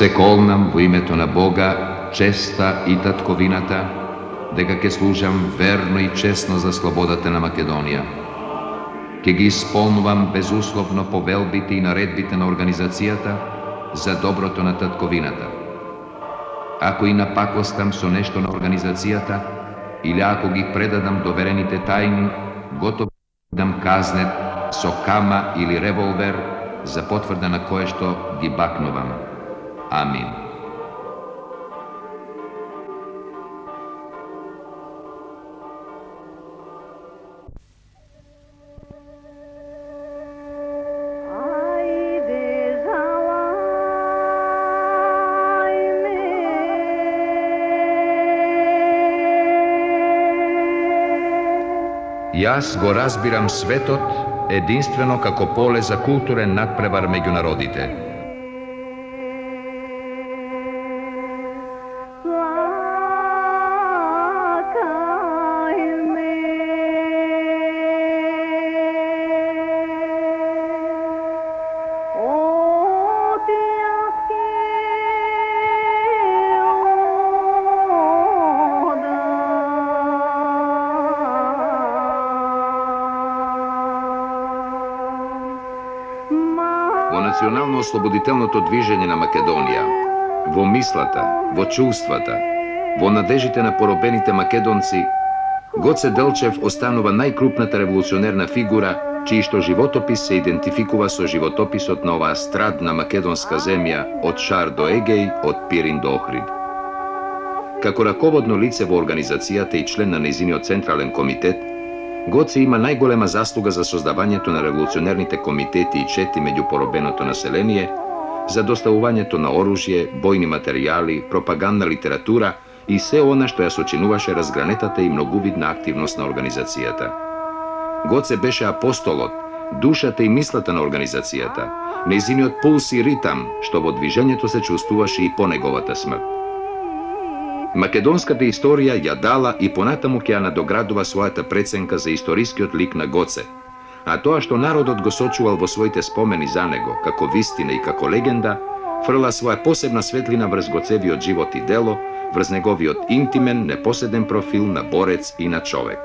Се колнам во името на Бога, честа и татковината, дека ќе служам верно и честно за слободата на Македонија. Ќе ги исполнувам безусловно повелбите и наредбите на организацијата за доброто на татковината. Ако и напакостам со нешто на организацијата, или ако ги предадам доверените тајни, готов дам казнет со кама или револвер за потврда на кое што ги бакнувам. Амин. Јас го разбирам светот единствено како поле за културен надпревар меѓу народите. Национално-ослободителното движење на Македонија, во мислата, во чувствата, во надежите на поробените македонци, Гоце Делчев останува најкрупната револуционерна фигура, чиј што животопис се идентификува со животописот на оваа страдна македонска земја од Шар до Егеј, од Пирин до Охрид. Како раководно лице во организацијата и член на нејзиниот централен комитет, Гоце има најголема заслуга за создавањето на револуционерните комитети и чети меѓу поробеното население, за доставувањето на оружје, бојни материјали, пропагандна литература и се она што ја сочинуваше разгранетата и многувидна активност на организацијата. Гоце беше апостолот, душата и мислата на организацијата, нејзиниот пулс и ритам, што во движењето се чувствуваше и по неговата смрт. Македонската историја ја дала и понатаму ќе ја надоградува својата преценка за историскиот лик на Гоце, а тоа што народот го сочувал во своите спомени за него, како вистина и како легенда, фрла своја посебна светлина врз Гоцевиот живот и дело, врз неговиот интимен, непоседен профил на борец и на човек.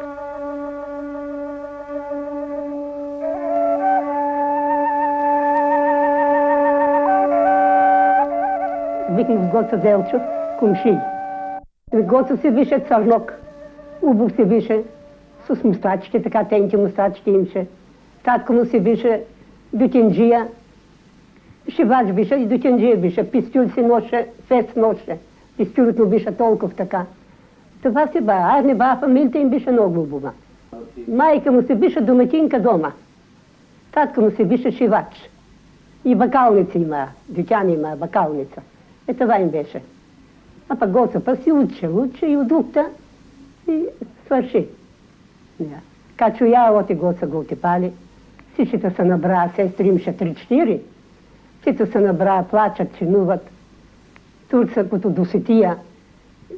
Викнав Гоце Делчев, комши. Гоце се више црнок, убав се више, с мустачки, така тенки мустачки имше. Татко му се више дютенджија, шивач бише и дютенджија бише, пистюл си ноше, фест ноше. Пистюлот му бише толков така. Това се бая, аз не бая, фамилията им бише много убава. Майка му се бише домакинка дома. Татко му се бише шивач. И бакалница има, дютяна има, бакалница. Това им беше. А пък Гоце па си учи и удукта и свърши. Качу ја оти Гоце го отипали, всичките се набраа, сестри имаше 3-4, всичките се набраа, плачат, чинуват. Турца като досетија,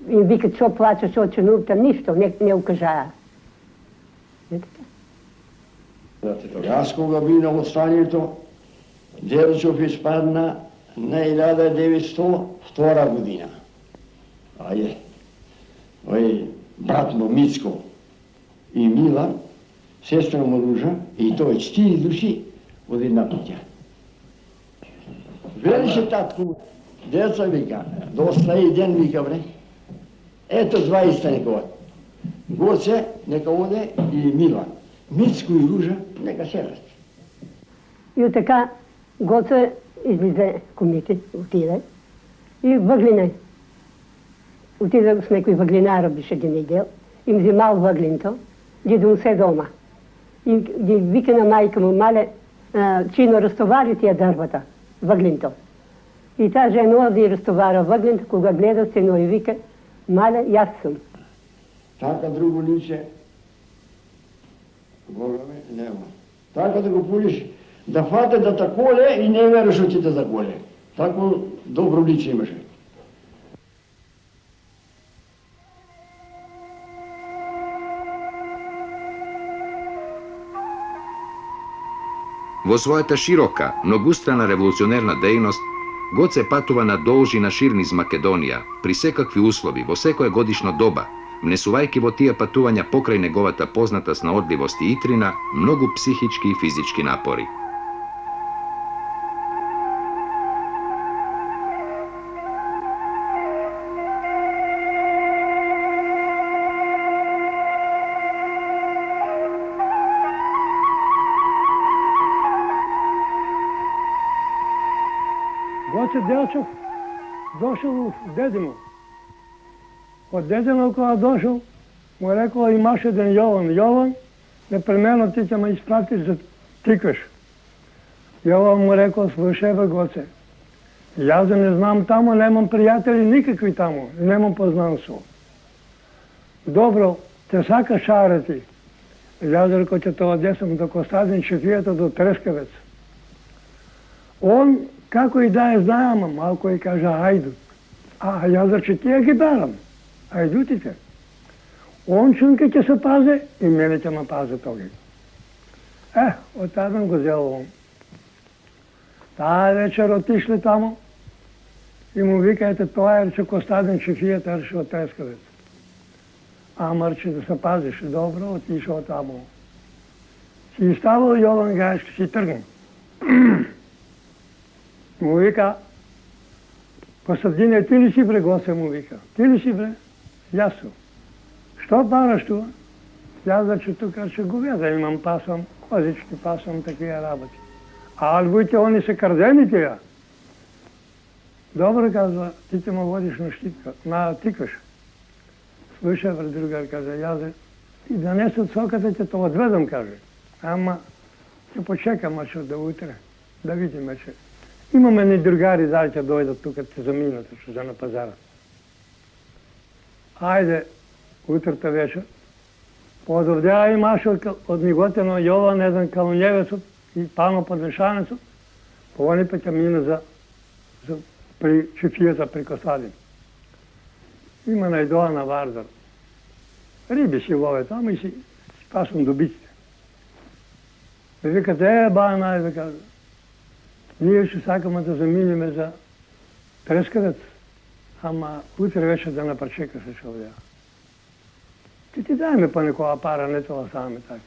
им викат, шо плачат, шо чинуват, нищо не укажаа. Јас кога би на останието, Делчев испадна на 1902 година. Брат му Мицко и Мила, сестра му Ружа, и тој 4 души од една куќа. Велише татко, деца вика, доста и ден вика, бре, ето 20 нека оде. Гоце нека оде и Мила. Мицко и Ружа нека седат. И така Гоце излезе комите, отиде и въглине. Отиде с некој въглинар беше ги недел, им взимал въглинто, ги донесе дома. И ги вика на майка му, мале, чино разтовари тия дървата, въглинто. И та жена оди разтовара въглинто, кога гледа сино и вика, мале, јас сум. Така друго личе, Бога ме, нема. Така да го пулиш, да фате да таколе и не вериш че да заколе. Тако добро личе имаше. Во својата широка, многустрана револуционерна дејност, Гоце патува надолж и нашир низ Македонија, при секакви услови, во секое годишно доба, внесувајќи во тие патувања покрај неговата позната снаодливост и итрина многу психички и физички напори. Гоце Делчев дошъл в Дедино. От Дедино, когато дошъл, му рекла, имаш един Йован. Йован, непременно ти ќе ме изпратиш за Тиквеш. Йован му рекла, слушай бе, Гоце, и аз да не знам тамо, немам приятели никакви тамо, немам познанство. Добро, те сака шарати. И аз рекла, че това десам до Костадин Чефията до Трескавец. Он, како и да е знаема, малко и кажа, айду. А јас че тия ги барам. Айдутите. Он чунка ќе се пазе и мене ќе ме пазе тоги. Оттадам го взел он. Таа вечер отишли тамо и му вика, ете тоа ерче Костадин Чефијата ерче од Трескавец. Амарче да се пазиш добро, отишao тамо. Си ставал Јован Гајшки, си тргнал. Му вика, Костадине, ти ли си бре, Гоце, му вика. Ти ли си бре? Јас сум. Што бараш туа? Јас че тука че говеда имам, пасвам, козички пасвам, такива работи. А албуите, они се кардени тия. Добро, казва, ти те ме водиш на Штипка, на Тиквеш. Слушай, бре, другар, каза, јазе, и донес од соката ќе те одведам, каже. Ама, ќе почекам, аче да утре, да видим, аче. Имаме ни другари, дали ќе дојдат тука, ќе заминат, аче, за на пазара. Ајде, утрата вечер, подовдеа имаше од Миготено Јован еден калунјевецот и пано подвешанецот, по они пе ќе мина за при Чефијата при Костадин. Има најдоа на Вардар. Риби си лове таму и си пасам добиците. Ме викат, баја најде, каза. Ние ще сакаме да заминиме за Трескавец, ама утре вече да напречека се човека. Ти дајме па некоја пара, не тоа саме така.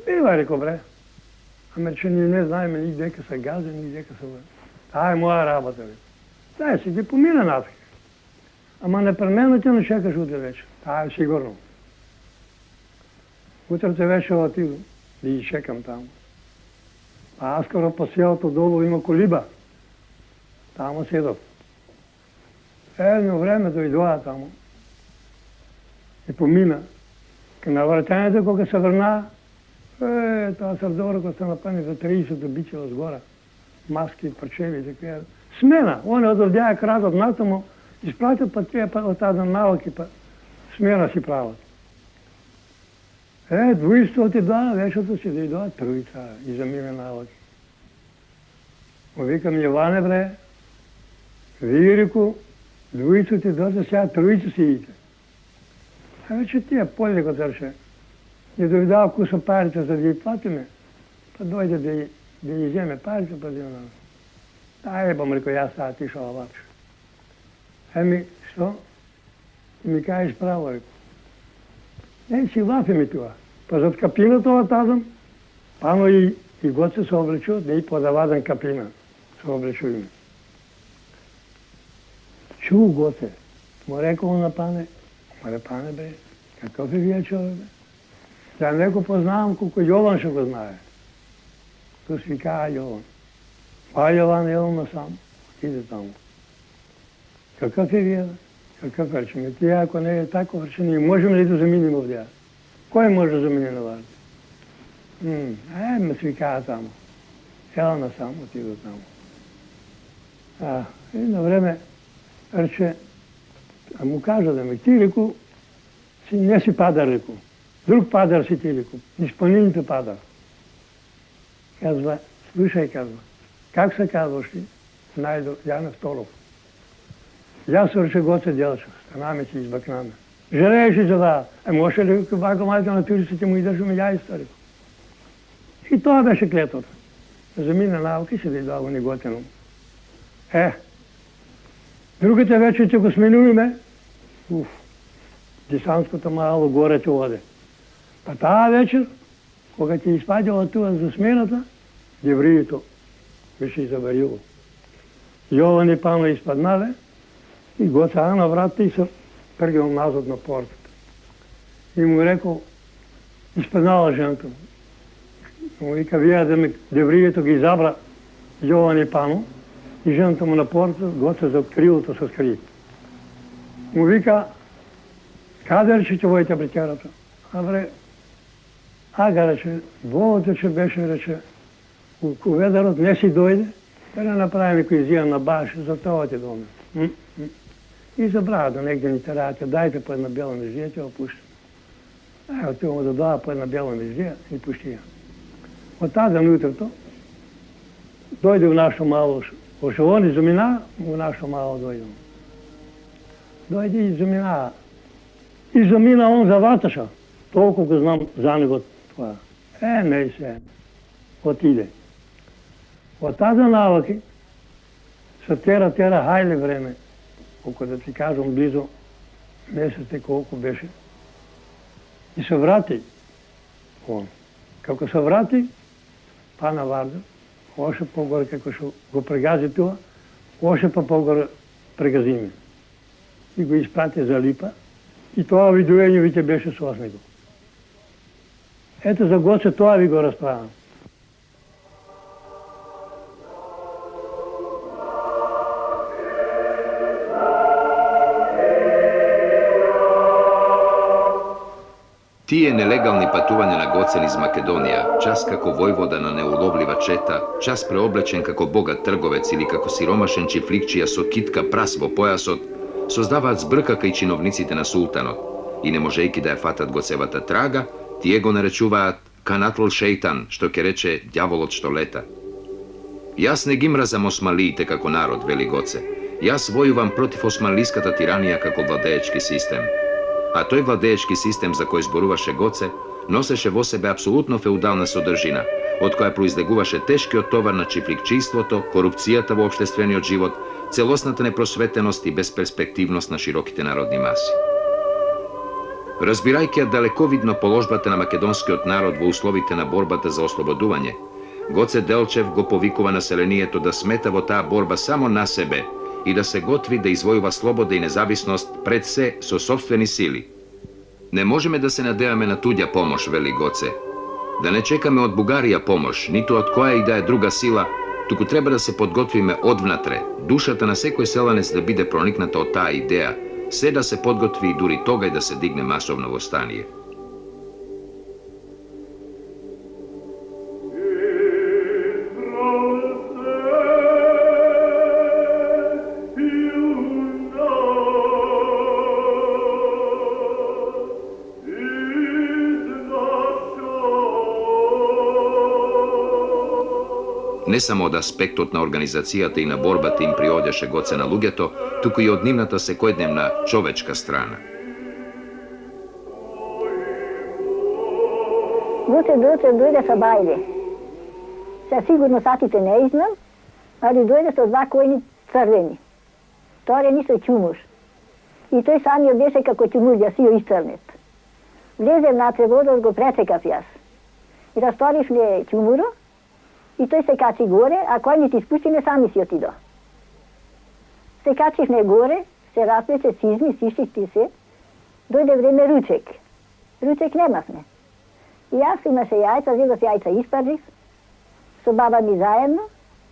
Бива, реко, бре. Ама че ние не знаеме ни дека са газени, ни дека са... Таа е моја работа, бе. Дај си ги помина нафиг. Ама непременно ќе не чекаш утре вече. Таа е сигурно. Утрето вече отиду да ги чекам таму. А аз скоро по селото долу има колиба. Тамо седов. Едно време дојдоа тамо. И помина. На враќањето кога се врна, тоа срдора која се напани за 30 бичева сгора. Маски, парчеви, такива. Смена. Он одовдеа крадот натаму, испратил па тие па од една навоки, па смена си прават. Двојство отидоа, вечето си дојдоа тројца и за мене навоки. Му викам, Јоване, бре, ви реку, двојцо ти дојде, сега тројца си идите. А вече тие поле го држе. Не дојдоа куса парите за да ги платиме, па дојде да ги земе парите, па да ја... Ајде, бам реко, јас сега тишала ваче. Еми, што? И ми кажеш право, реко. Си лафи ми тоа. Па зад капината отадам, пано и Гоце се облечу, да и подавадам капина. Се облечу име. Чу Гоце, му рекол на пане, море пане, бе, какъв е вие човек, бе? Ja не го познавам, колко Јован ще го знае. То си каза Јован. Па Јован ело насам, иде таму. Какъв е вие, бе? Какъв е, че тия, ако не е тако, че ние можем ли да заминем овдя? Кой може да замине на Варда? Ме свикава таму. Ела насам, отида таму. И на време рече, му кажа да ме, ти реку, не си падар, реку. Друг падар си ти, реку. Изпълнените падар. Казва, слушай, казва, как се казваш ти? Найдо Яна Второв. Јас рече Гоце Делчев, станаме си избакнаме. Желееш ли за да? Може ли вака майка на туристите му издържаме ја историк? И тоа беше клетото. Замина науки се да идва во Неготено. Другите вечер ќе го сменуваме, десантското мало горе ќе оде. Па таа вечер, кога ќе испадила туа за смената, деврието беше изабарило. Јован и Пано испаднале и Гоца на вратата и се тргнал назад на портата. И му рекол, испаднала жената му. Му вика, вие да ме деврието ги забра Јован и Пано и жената му на портата, Гоца за крилото се скри. Му вика, каде рече ќе воите брекерата? Ага рече, Богото че беше, рече, у ведерот не си дојде, да не направим кој изија на баш, за тоа ти доме. И забрава да негде ни терате, дайте по една бела междија, ќе го пуштим. Отиваме да дава по една бела междија и пушти ја. Од таден утрото, дојде у нашо мало, ошо он изумина, у нашо мало дојде. Дојде и изумина. Изумина он за ваташа. Толку го знам за него това. Не се. Отиде. От тази навъки се тера, хајле време, колко да ти кажам, близо месеците колко беше. И се врати он. Како се врати, Пана Вардар, още по-горе како ще го прегази това, още по-горе прегази ме. И го изпрати за Липа. И това видуење вите беше со него. Ето за Гоце това ви го разправам. Тие нелегални патувања на Гоцен из Македонија, час како војвода на неуловлива чета, час преоблечен како богат трговец или како сиромашен чифликчија со китка прас во појасот, создаваат збрка кај чиновниците на султанот и не можејки да ја фатат Гоцевата трага, тие го наречуваат канатл шејтан, што ќе рече дјаволот што лета. Јас не ги мразам осмалиите како народ, вели Гоце. Јас војувам против осмалиската тиранија како владеечки систем. А тој владеечки систем за кој зборуваше Гоце, носеше во себе апсолутно феудална содржина, од која произлегуваше тешкиот товар на чифликчиството, корупцијата во општествениот живот, целосната непросветеност и безперспективност на широките народни маси. Разбирајќи ја далековидно положбата на македонскиот народ во условите на борбата за ослободување, Гоце Делчев го повикува населението да смета во таа борба само на себе и да се готви да извојува слобода и независност пред се со собствени сили. Не можеме да се надеваме на туѓа помош, вели Гоце. Да не чекаме од Бугарија помош, ниту од која и да е друга сила, туку треба да се подготвиме одвнатре, душата на секој селанец да биде проникната од таа идеја, се да се подготви и дури тогај да се дигне масовно востание. Не само од аспектот на организацијата и на борбата им приодеше Гоце на луѓето, туку и од нивната секојдневна човечка страна. Гоце Делчев дојде со бајле. Са сигурно сатите не знам, али дојде со два којни црвени. Торени со ќумур. И тој самиот беше како ќумур ја сио истрнет. Влезе на водот, го прецекав јас. И расторив ли ќумуро, и тој се качи горе, а којните спустиме сами си отидо. Се качивме горе, се распеше сизми, сишички се, дојде време ручек. Ручек немавме. И јас имаше јајца, зедов јајца испаржив, со баба ми заедно,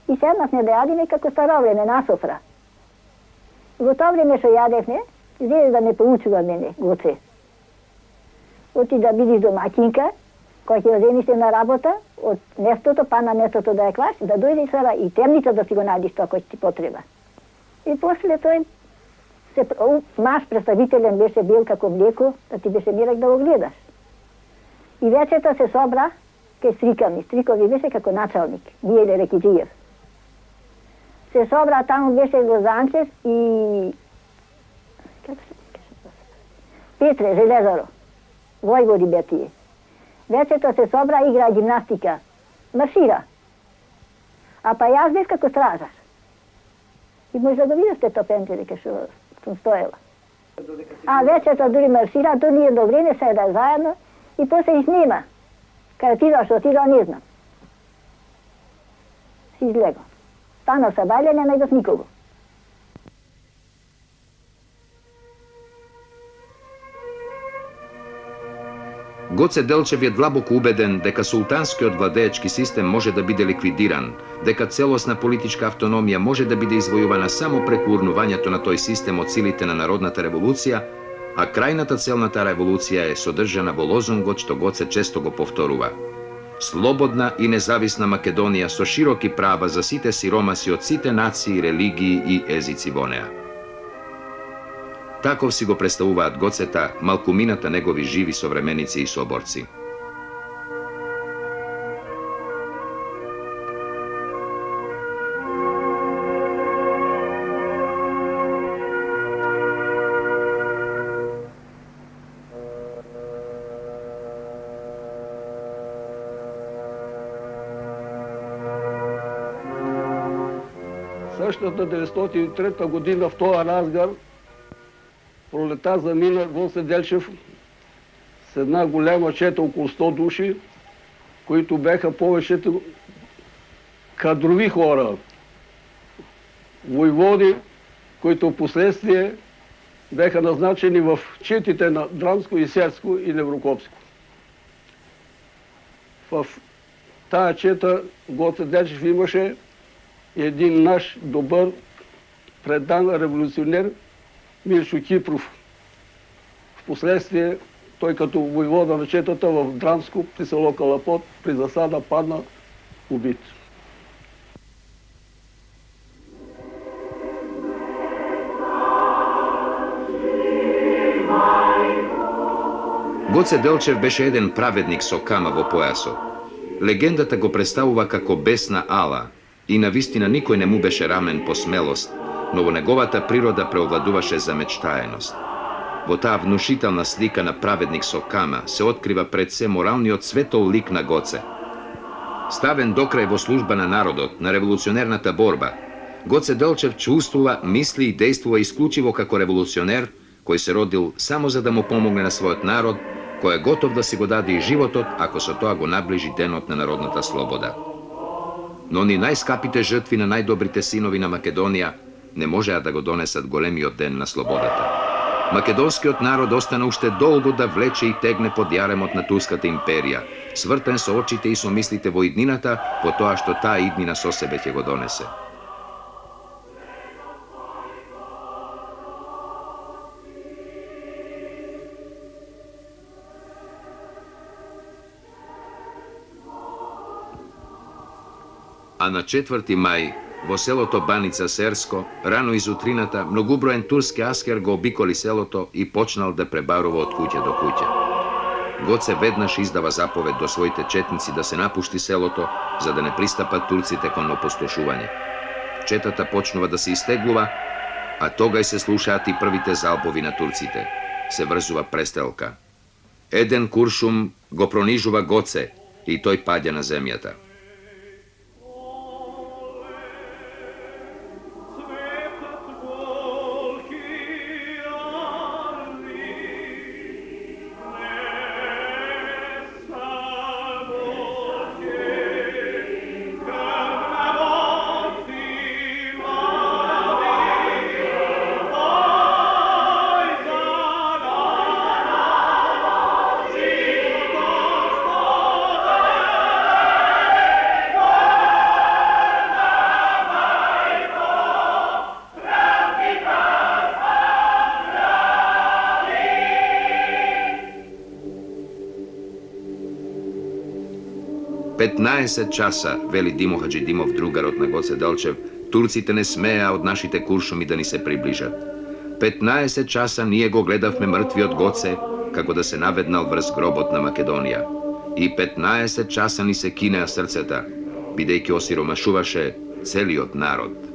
и седнавме да јадиме како старо време на софра. Во тоа време што јадевме, зеде да ме поучува мене, Гоце. Оти да бидиш домакинка, кој ќе земише на работа, од местото, па на местото да ја клаш, да дојде сара и темница да си го најдиш тоа кој ти потреба. И после тој, маш представителен беше бил како млеко, да ти беше мирак да го гледаш. И вечерта се собра кај стриками. Стрикови беше како началник, Мијеле Рекиджиев. Се собра, таму беше Лозанчев и Петре Железаро, војводи бе тие. Вечерта се собра, игра гимнастика, маршира. А па јас бев како стражар. И може да го видите то пенте дека што сум стоела. А вечерта дури маршира, то ние до време седа заедно и после и снима. Кај отидоа, што отидоа, не знам. Си излего. Станав са бајле, не најдов никого. Гоце Делчев е длабоко убеден дека султанскиот владеечки систем може да биде ликвидиран, дека целосна политичка автономија може да биде извојувана само преку урнувањето на тој систем од силите на народната револуција, а крајната цел на таа револуција е содржана во лозунгот што Гоце често го повторува: слободна и независна Македонија со широки права за сите сиромаси од сите нации, религии и езици во неа. Таков си го представуваат Гоцета малкумината негови живи современици и соборци. Същата 1903 година в този разгар пролета замина Гоце Делчев с една голяма чета, около 100 души, които бяха повечето кадрови хора, воеводи, които в последствие бяха назначени в четите на Дранско и Серско и Неврокопско. В тая чета Гоце Делчев имаше един наш добър предан революционер Мирчо Кипров. Впоследствие той като воевода на четата в Дранско при село Калапот при засада падна убит. Гоце Делчев беше еден праведник со кама во појасот. Легендата го представува како бесна ала и навистина никој не му беше рамен по смелост, но во неговата природа преовладуваше замечтаеност. Во таа внушителна слика на праведник со кама се открива пред се моралниот светол лик на Гоце. Ставен докрај во служба на народот, на револуционерната борба, Гоце Делчев чувствува, мисли и действува исклучиво како револуционер кој се родил само за да му помогне на својот народ, кој е готов да си го даде и животот ако со тоа го наближи денот на народната слобода. Но ни најскапите жртви на најдобрите синови на Македонија не можеа да го донесат големиот ден на слободата. Македонскиот народ остана уште долго да влече и тегне под јаремот на Турската империја, свртен со очите и со мислите во иднината, по тоа што таа иднина со себе ќе го донесе. А на 4 мај, во селото Баница Серско, рано изутрината, многуброен турски аскер го обиколи селото и почнал да пребарува од куќа до куќа. Гоце веднаш издава заповед до своите четници да се напушти селото, за да не пристапат турците кон опустошување. Четата почнува да се истеглува, а тогај се слушаат и првите залпови на турците. Се врзува престрелка. Еден куршум го пронижува Гоце и тој паѓа на земјата. «15 часа, вели Димо Хаджидимов, другарот на Гоце Делчев, турците не смеа од нашите куршуми да ни се приближат. 15 часа ние го гледавме мртвиот Гоце, како да се наведнал врз гробот на Македонија. И 15 часа ни се кинеа срцета, бидејќи осиромашуваше целиот народ.